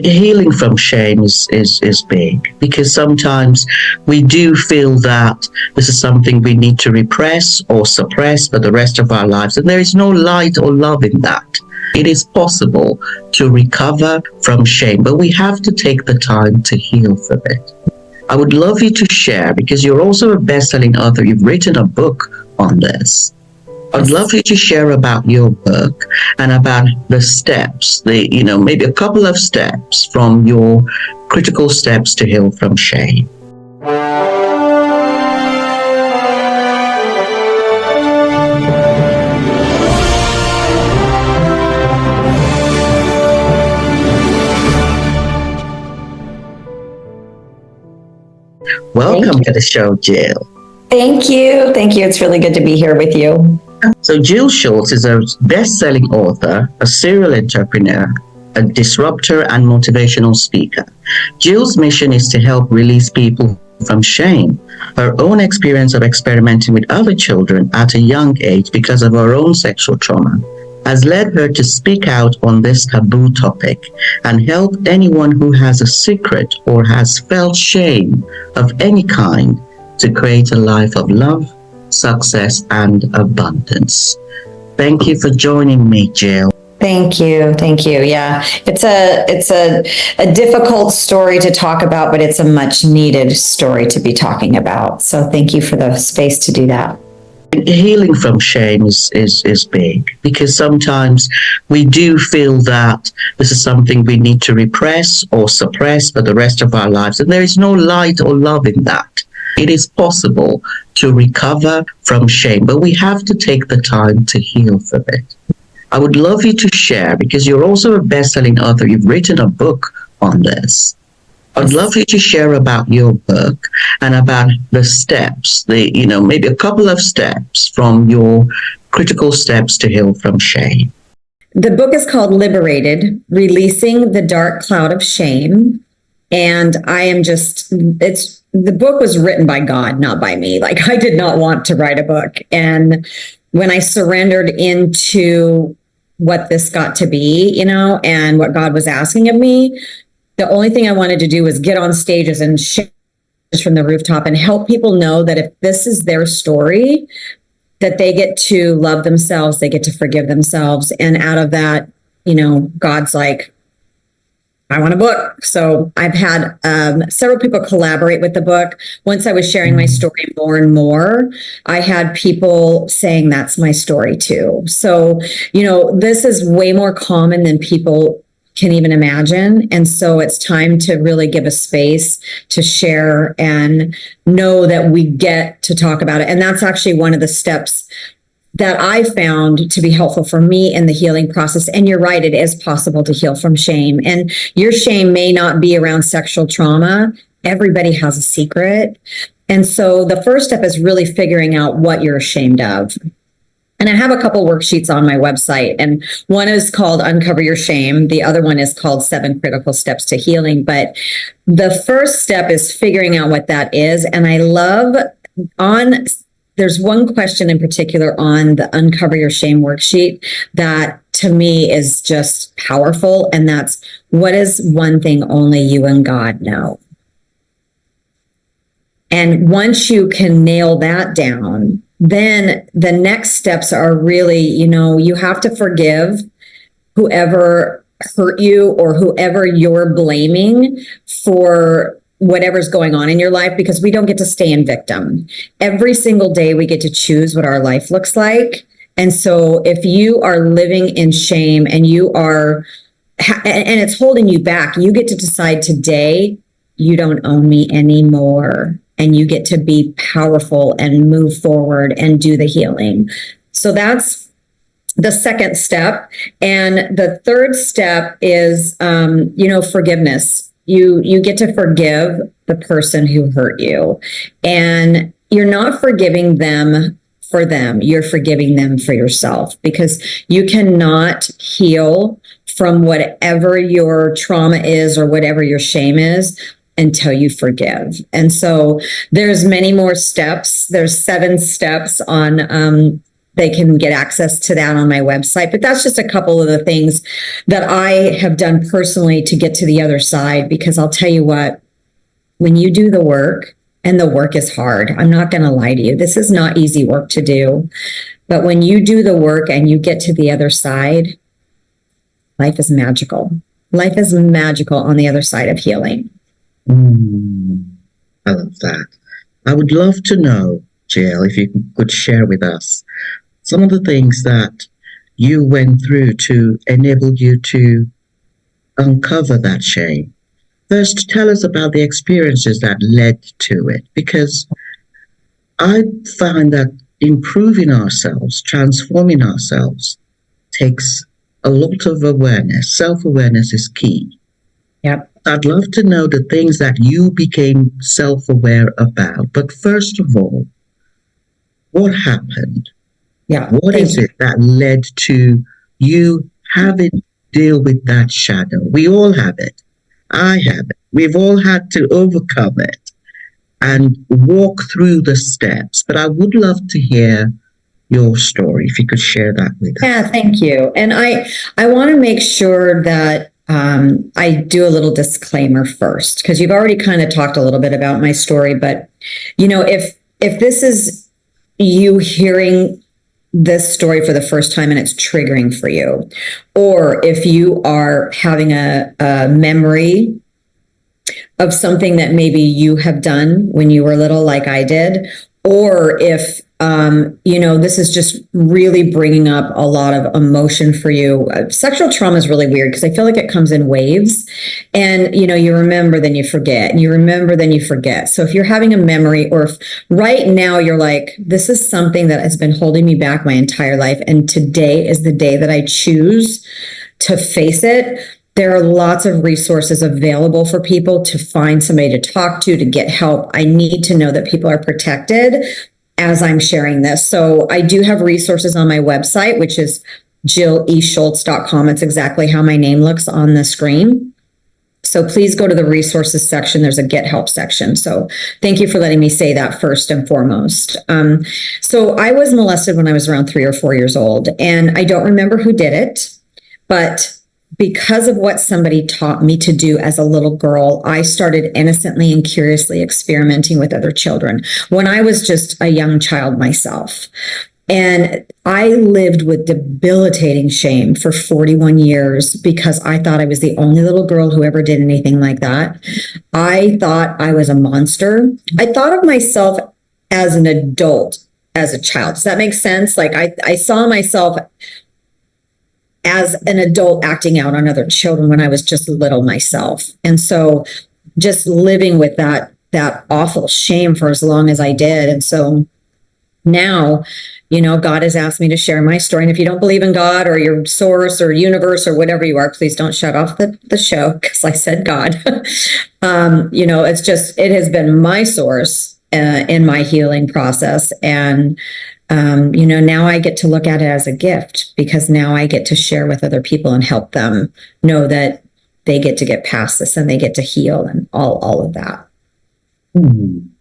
Healing from shame is big, because sometimes we do feel that this is something we need to repress or suppress for the rest of our lives, and there is no light or love in that. It is possible to recover from shame, but we have to take the time to heal from it. I would love you to share, because you're also a best-selling author. You've written a book on this. I'd love you to share about your book and about the steps, maybe a couple of steps from your critical steps to heal from shame. Welcome to the show, Jill. Thank you. It's really good to be here with you. So Jill Schultz is a best-selling author, a serial entrepreneur, a disruptor, and motivational speaker. Jill's mission is to help release people from shame. Her own experience of experimenting with other children at a young age because of her own sexual trauma has led her to speak out on this taboo topic and help anyone who has a secret or has felt shame of any kind to create a life of love, success, and abundance. Thank you for joining me, Jill. Thank you. Yeah, it's a difficult story to talk about, but it's a much needed story to be talking about. So thank you for the space to do that. Healing from shame is big, because sometimes we do feel that this is something we need to repress or suppress for the rest of our lives, and there is no light or love in that. It is possible to recover from shame, but we have to take the time to heal from it. I would love you to share, because you're also a best-selling author. You've written a book on this. I'd love you to share about your book and about the steps, maybe a couple of steps from your critical steps to heal from shame. The book is called Liberated, Releasing the Dark Cloud of Shame. And the book was written by God, not by me. Like, I did not want to write a book. And when I surrendered into what this got to be, and what God was asking of me, the only thing I wanted to do was get on stages and share from the rooftop and help people know that if this is their story, that they get to love themselves, they get to forgive themselves. And out of that, God's like, I want a book. So I've had several people collaborate with the book. Once I was sharing my story more and more, I had people saying that's my story too. So, this is way more common than people can even imagine. And so it's time to really give a space to share and know that we get to talk about it. And that's actually one of the steps that I found to be helpful for me in the healing process. And you're right, it is possible to heal from shame. And your shame may not be around sexual trauma. Everybody has a secret. And so the first step is really figuring out what you're ashamed of. And I have a couple worksheets on my website, and one is called Uncover Your Shame. The other one is called 7 Critical Steps to Healing. But the first step is figuring out what that is. And I love there's one question in particular on the Uncover Your Shame worksheet that to me is just powerful. And that's, what is one thing only you and God know? And once you can nail that down, then the next steps are really, you have to forgive whoever hurt you or whoever you're blaming for whatever's going on in your life, because we don't get to stay in victim. Every single day we get to choose what our life looks like. And so if you are living in shame and you are, and it's holding you back, you get to decide today, you don't own me anymore. And you get to be powerful and move forward and do the healing. So that's the second step. And the third step is, forgiveness. You get to forgive the person who hurt you. And you're not forgiving them for them. You're forgiving them for yourself, because you cannot heal from whatever your trauma is or whatever your shame is until you forgive. And so there's many more steps. There's 7 steps on they can get access to that on my website. But that's just a couple of the things that I have done personally to get to the other side, because I'll tell you what, when you do the work, and the work is hard, I'm not going to lie to you, this is not easy work to do. But when you do the work and you get to the other side, life is magical. Life is magical on the other side of healing. I love that. I would love to know, Jill, if you could share with us some of the things that you went through to enable you to uncover that shame. First, tell us about the experiences that led to it, because I find that improving ourselves, transforming ourselves, takes a lot of awareness. Self-awareness is key. Yep. I'd love to know the things that you became self-aware about. But first of all, what happened? Yeah. What is it that led to you having to deal with that shadow? We all have it. I have it. We've all had to overcome it and walk through the steps. But I would love to hear your story, if you could share that with us. Yeah, thank you. And I want to make sure that I do a little disclaimer first, because you've already kind of talked a little bit about my story. But, you know, if this is you hearing this story for the first time and it's triggering for you, or if you are having a memory of something that maybe you have done when you were little, like I did, or if you know, this is just really bringing up a lot of emotion for you. Sexual trauma is really weird because I feel like it comes in waves, and you know, you remember, then you forget, and you remember, then you forget. So if you're having a memory, or if right now you're like, this is something that has been holding me back my entire life, and today is the day that I choose to face it, there are lots of resources available for people to find somebody to talk to get help. I need to know that people are protected as I'm sharing this. So I do have resources on my website, which is jilleschultz.com. It's exactly how my name looks on the screen. So please go to the resources section. There's a get help section. So thank you for letting me say that first and foremost. So I was molested when I was around 3 or 4 years old, and I don't remember who did it, but because of what somebody taught me to do as a little girl, I started innocently and curiously experimenting with other children when I was just a young child myself. And I lived with debilitating shame for 41 years because I thought I was the only little girl who ever did anything like that. I thought I was a monster. I thought of myself as an adult, as a child. Does that make sense? Like I saw myself as an adult acting out on other children when I was just little myself. And so just living with that awful shame for as long as I did. And so now, you know, God has asked me to share my story. And if you don't believe in God or your source or universe or whatever you are, please don't shut off the show because I said God. You know, it's just, it has been my source in my healing process. And you know, now I get to look at it as a gift because now I get to share with other people and help them know that they get to get past this and they get to heal and all of that. And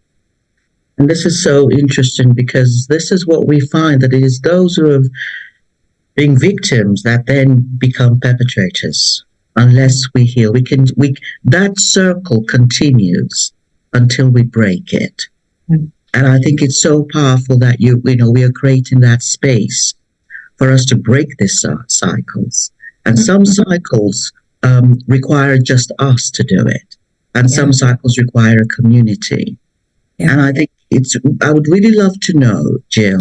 this is so interesting because this is what we find, that it is those who have been victims that then become perpetrators. Unless we heal, that circle continues until we break it. And I think it's so powerful that you know, we are creating that space for us to break these cycles. And some cycles require just us to do it. And some cycles require a community. And I think I would really love to know, Jill,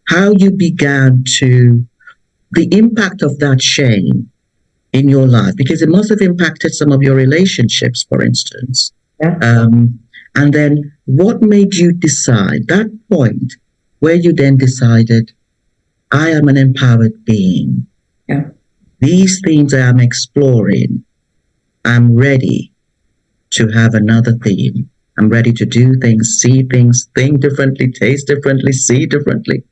how you began the impact of that shame in your life, because it must have impacted some of your relationships, for instance. And then what made you decide, that point where you then decided, I am an empowered being. These things I am exploring, I'm ready to have another theme. I'm ready to do things, see things, think differently, taste differently, see differently.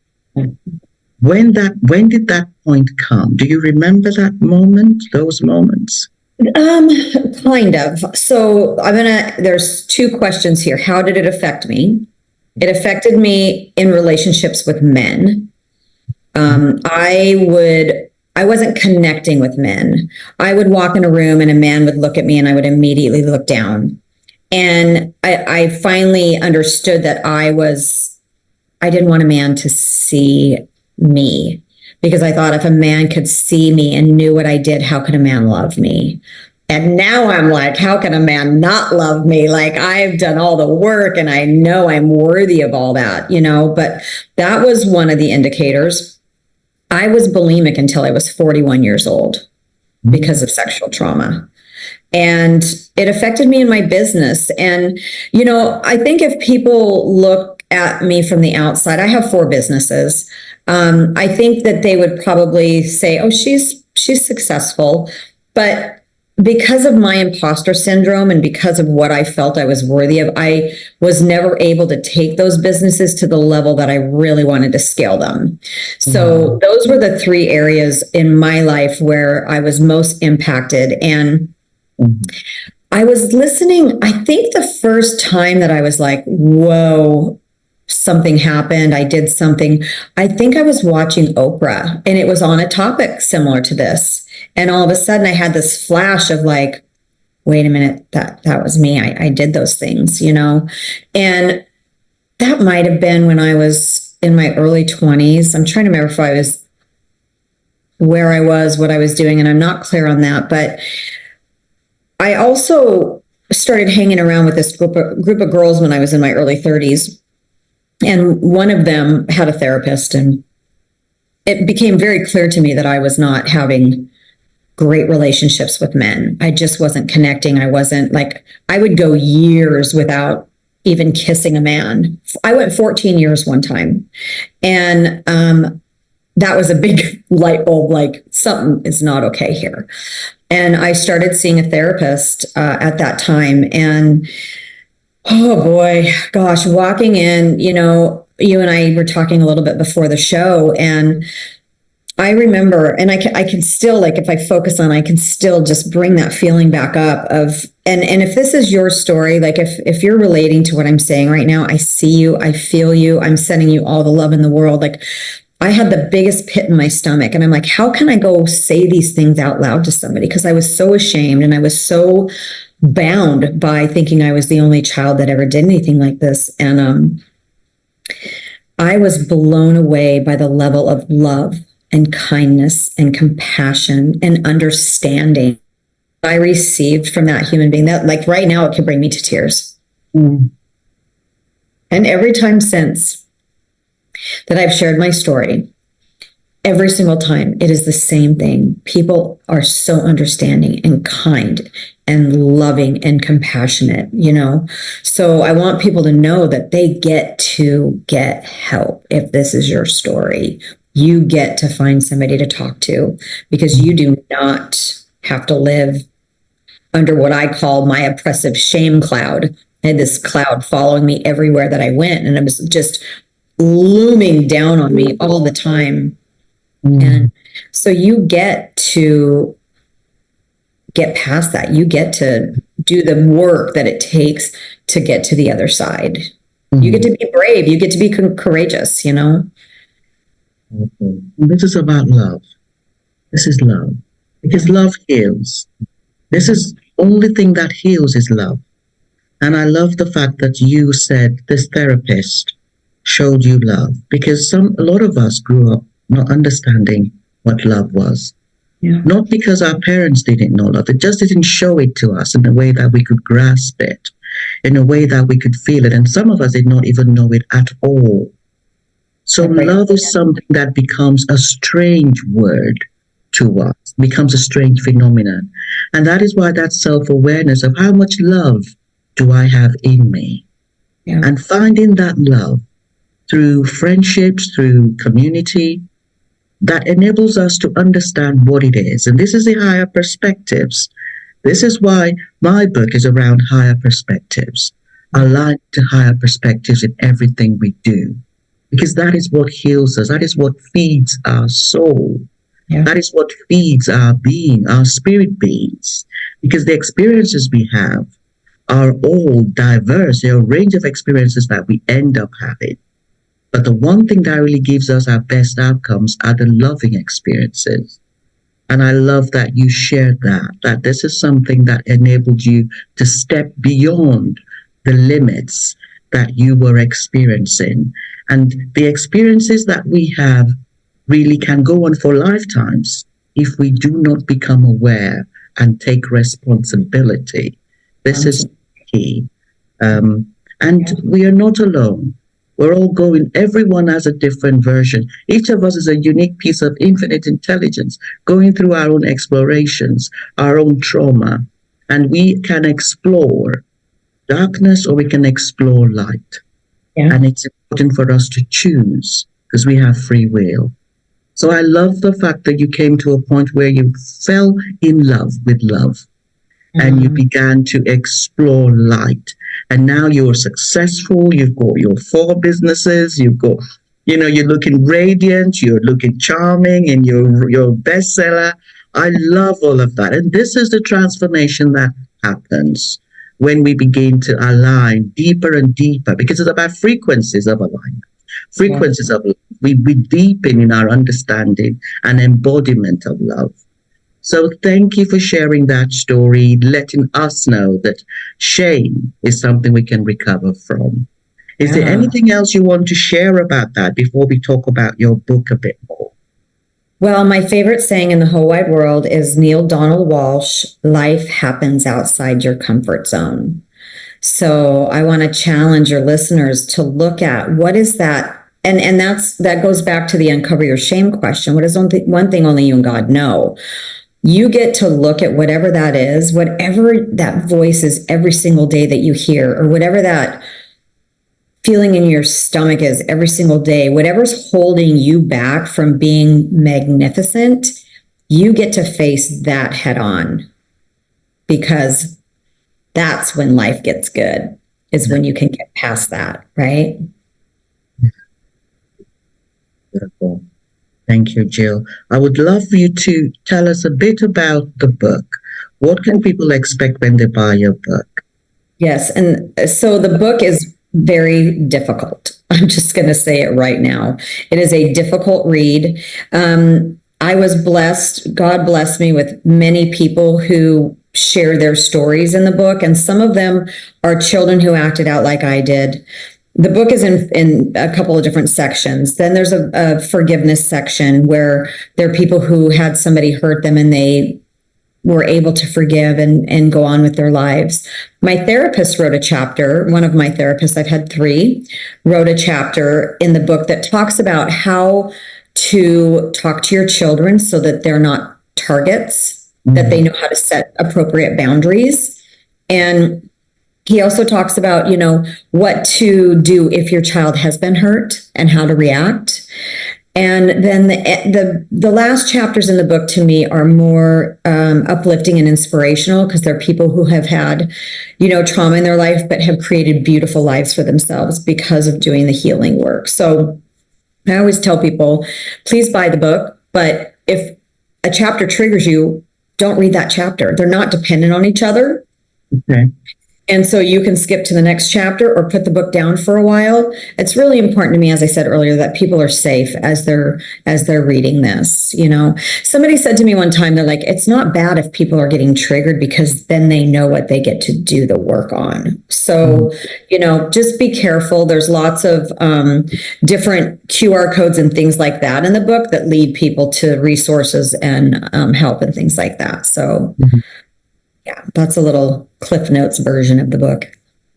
When did that point come? Do you remember that moment, those moments? Kind of. So there's 2 questions here. How did it affect me? It affected me in relationships with men. I wasn't connecting with men. I would walk in a room and a man would look at me and I would immediately look down. And I finally understood that I didn't want a man to see me, because I thought if a man could see me and knew what I did, how could a man love me? And now I'm like, how can a man not love me? Like, I've done all the work and I know I'm worthy of all that, but that was one of the indicators. I was bulimic until I was 41 years old because of sexual trauma. And it affected me in my business. And, I think if people look at me from the outside, I have 4 businesses. I think that they would probably say, oh, she's successful. But because of my imposter syndrome and because of what I felt I was worthy of, I was never able to take those businesses to the level that I really wanted to scale them. So those were the 3 areas in my life where I was most impacted. And I was listening, I think the first time that I was like, whoa, something happened. I did something. I think I was watching Oprah and it was on a topic similar to this. And all of a sudden I had this flash of like, wait a minute, that was me. I did those things, and that might've been when I was in my early 20s. I'm trying to remember if I was where I was, what I was doing, and I'm not clear on that, but I also started hanging around with this group of girls when I was in my early 30s. And one of them had a therapist, and it became very clear to me that I was not having great relationships with men. I just wasn't connecting. I would go years without even kissing a man. I went 14 years one time. And that was a big light bulb, like something is not okay here. And I started seeing a therapist at that time. And oh boy, gosh, walking in, you and I were talking a little bit before the show, and I remember, and I can still, like, if I focus on, I can still just bring that feeling back up of, and if this is your story, like if you're relating to what I'm saying right now, I see you, I feel you, I'm sending you all the love in the world. Like, I had the biggest pit in my stomach, and I'm like, how can I go say these things out loud to somebody? Because I was so ashamed and I was so bound by thinking I was the only child that ever did anything like this. And I was blown away by the level of love and kindness and compassion and understanding I received from that human being. That, like, right now, it can bring me to tears. And every time since that I've shared my story, every single time, it is the same thing. People are so understanding and kind and loving and compassionate, So I want people to know that they get to get help. If this is your story, you get to find somebody to talk to, because you do not have to live under what I call my oppressive shame cloud. I had this cloud following me everywhere that I went, and it was just looming down on me all the time. And so you get to get past that. You get to do the work that it takes to get to the other side. You get to be brave. You get to be courageous, This is about love. This is love. Because love heals. This is only thing that heals is love. And I love the fact that you said this therapist showed you love, because a lot of us grew up not understanding what love was. Yeah. Not because our parents didn't know love, it just didn't show it to us in a way that we could grasp it, in a way that we could feel it. And some of us did not even know it at all. So love is something that becomes a strange word to us, becomes a strange phenomenon. And that is why that self-awareness of how much love do I have in me? Yeah. And finding that love through friendships, through community, that enables us to understand what it is. And this is the higher perspectives. This is why my book is around higher perspectives, aligned to higher perspectives in everything we do. Because that is what heals us. That is what feeds our soul. Yeah. That is what feeds our being, our spirit beings. Because the experiences we have are all diverse. There are a range of experiences that we end up having. But the one thing that really gives us our best outcomes are the loving experiences. And I love that you shared that this is something that enabled you to step beyond the limits that you were experiencing. And the experiences that we have really can go on for lifetimes if we do not become aware and take responsibility. This is key. And we are not alone. We're all going, everyone has a different version. Each of us is a unique piece of infinite intelligence going through our own explorations, our own trauma. And we can explore darkness or we can explore light. Yeah. And it's important for us to choose because we have free will. So I love the fact that you came to a point where you fell in love with love and you began to explore light. And now you're successful. You've got your 4 businesses. You've got, you're looking radiant. You're looking charming and you're a bestseller. I love all of that. And this is the transformation that happens when we begin to align deeper and deeper, because it's about frequencies of alignment. Frequencies of love. We deepen in our understanding and embodiment of love. So thank you for sharing that story, letting us know that shame is something we can recover from. Is there anything else you want to share about that before we talk about your book a bit more? Well, my favorite saying in the whole wide world is Neil Donald Walsh, life happens outside your comfort zone. So I want to challenge your listeners to look at what is that. And that goes back to the uncover your shame question. What is one thing only you and God know? You get to look at whatever that is, whatever that voice is every single day that you hear, or whatever that feeling in your stomach is every single day, whatever's holding you back from being magnificent, you get to face that head on, because that's when life gets good, is when you can get past that, right? Beautiful. Thank you, Jill. I would love for you to tell us a bit about the book. What can people expect when they buy your book? Yes. And so the book is very difficult. I'm just going to say it right now. It is a difficult read. I was blessed. God blessed me with many people who share their stories in the book. And some of them are children who acted out like I did. The book is in a couple of different sections. Then there's a forgiveness section where there are people who had somebody hurt them and they were able to forgive and go on with their lives. My therapist wrote a chapter. One of my therapists, I've had 3, wrote a chapter in the book that talks about how to talk to your children so that they're not targets, that they know how to set appropriate boundaries. And he also talks about, what to do if your child has been hurt and how to react. And then the last chapters in the book to me are more uplifting and inspirational, because they're people who have had, trauma in their life, but have created beautiful lives for themselves because of doing the healing work. So I always tell people, please buy the book, but if a chapter triggers you, don't read that chapter. They're not dependent on each other. Okay. And so you can skip to the next chapter or put the book down for a while. It's really important to me, as I said earlier, that people are safe as they're reading this. Somebody said to me one time, they're like, it's not bad if people are getting triggered, because then they know what they get to do the work on. So, just be careful. There's lots of different QR codes and things like that in the book that lead people to resources and help and things like that. So yeah, that's a little Cliff Notes version of the book.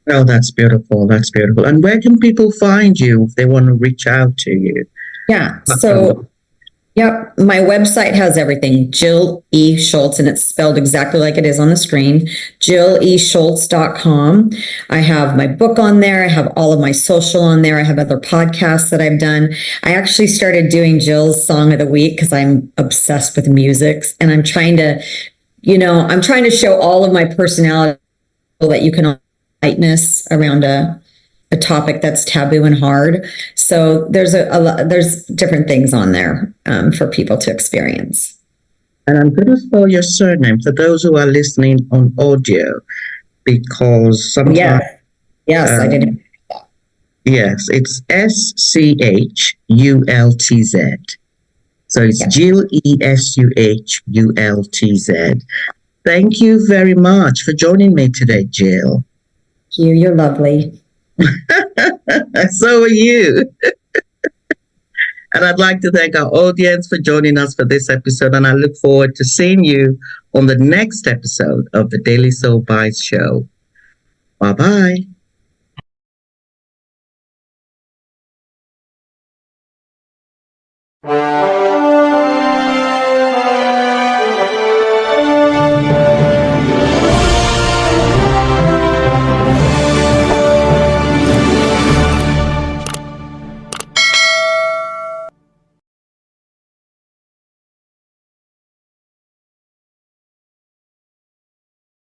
Oh, that's beautiful. That's beautiful. And where can people find you if they want to reach out to you? Yeah. So, my website has everything. Jill E. Schultz, and it's spelled exactly like it is on the screen. JillESchultz.com. I have my book on there. I have all of my social on there. I have other podcasts that I've done. I actually started doing Jill's Song of the Week because I'm obsessed with music, and I'm trying to show all of my personality that you can lightness around a topic that's taboo and hard. So there's there's different things on there for people to experience. And I'm going to spell your surname for those who are listening on audio, because sometimes... Yes, I didn't. Yes, it's SCHULTZ. So it's Yes. Jill, ESUHULTZ. Thank you very much for joining me today, Jill. You're lovely. So are you. And I'd like to thank our audience for joining us for this episode. And I look forward to seeing you on the next episode of the Daily Soul Bytes show. Bye-bye.